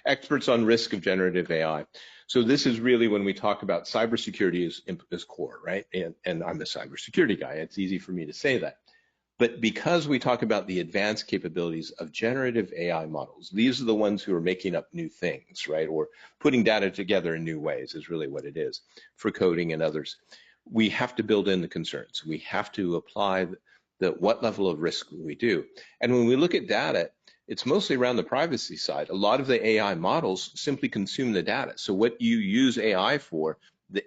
experts on risk of generative AI. So this is really when we talk about cybersecurity is core, right? And I'm a cybersecurity guy. It's easy for me to say that. But because we talk about the advanced capabilities of generative AI models, these are the ones who are making up new things, right? Or putting data together in new ways is really what it is for coding and others. We have to build in the concerns. We have to apply what level of risk we do. And when we look at data, it's mostly around the privacy side. A lot of the AI models simply consume the data. So what you use AI for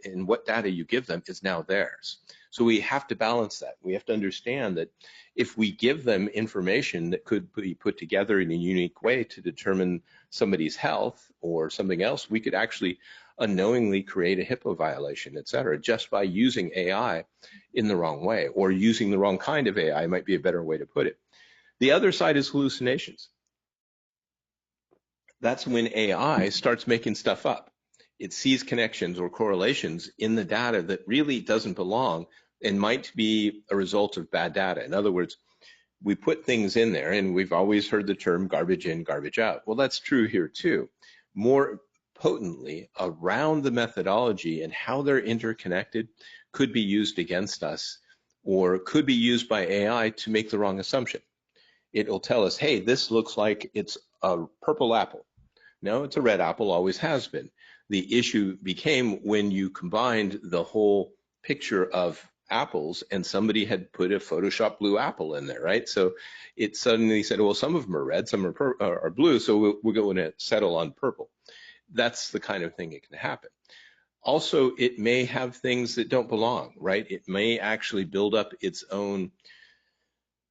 and what data you give them is now theirs. So we have to balance that. We have to understand that if we give them information that could be put together in a unique way to determine somebody's health or something else, we could actually unknowingly create a HIPAA violation, et cetera, just by using AI in the wrong way, or using the wrong kind of AI might be a better way to put it. The other side is hallucinations. That's when AI starts making stuff up. It sees connections or correlations in the data that really doesn't belong and might be a result of bad data. In other words, we put things in there, and we've always heard the term garbage in, garbage out. Well, that's true here too. More potently, around the methodology and how they're interconnected could be used against us, or could be used by AI to make the wrong assumption. It'll tell us, hey, this looks like it's a purple apple. No, it's a red apple, always has been. The issue became when you combined the whole picture of apples and somebody had put a Photoshop blue apple in there, right? So it suddenly said, well, some of them are red, some are blue, so we're going to settle on purple. That's the kind of thing that can happen. Also, it may have things that don't belong, right? It may actually build up its own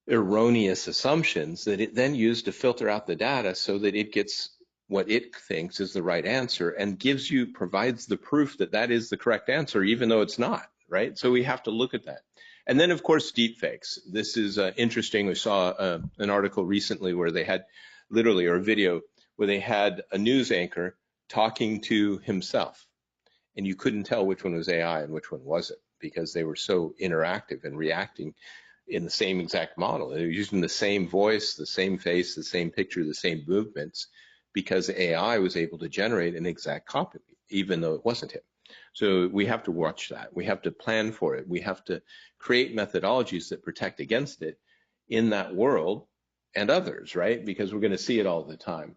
erroneous assumptions that it then used to filter out the data so that it gets what it thinks is the right answer and provides the proof that that is the correct answer, even though it's not, right? So we have to look at that. And then, of course, deepfakes. This is interesting. We saw an article recently where they had literally, or a video, where they had a news anchor talking to himself. And you couldn't tell which one was AI and which one wasn't, because they were so interactive and reacting in the same exact model. They were using the same voice, the same face, the same picture, the same movements, because AI was able to generate an exact copy, even though it wasn't him. So we have to watch that. We have to plan for it. We have to create methodologies that protect against it in that world and others, right? Because we're going to see it all the time.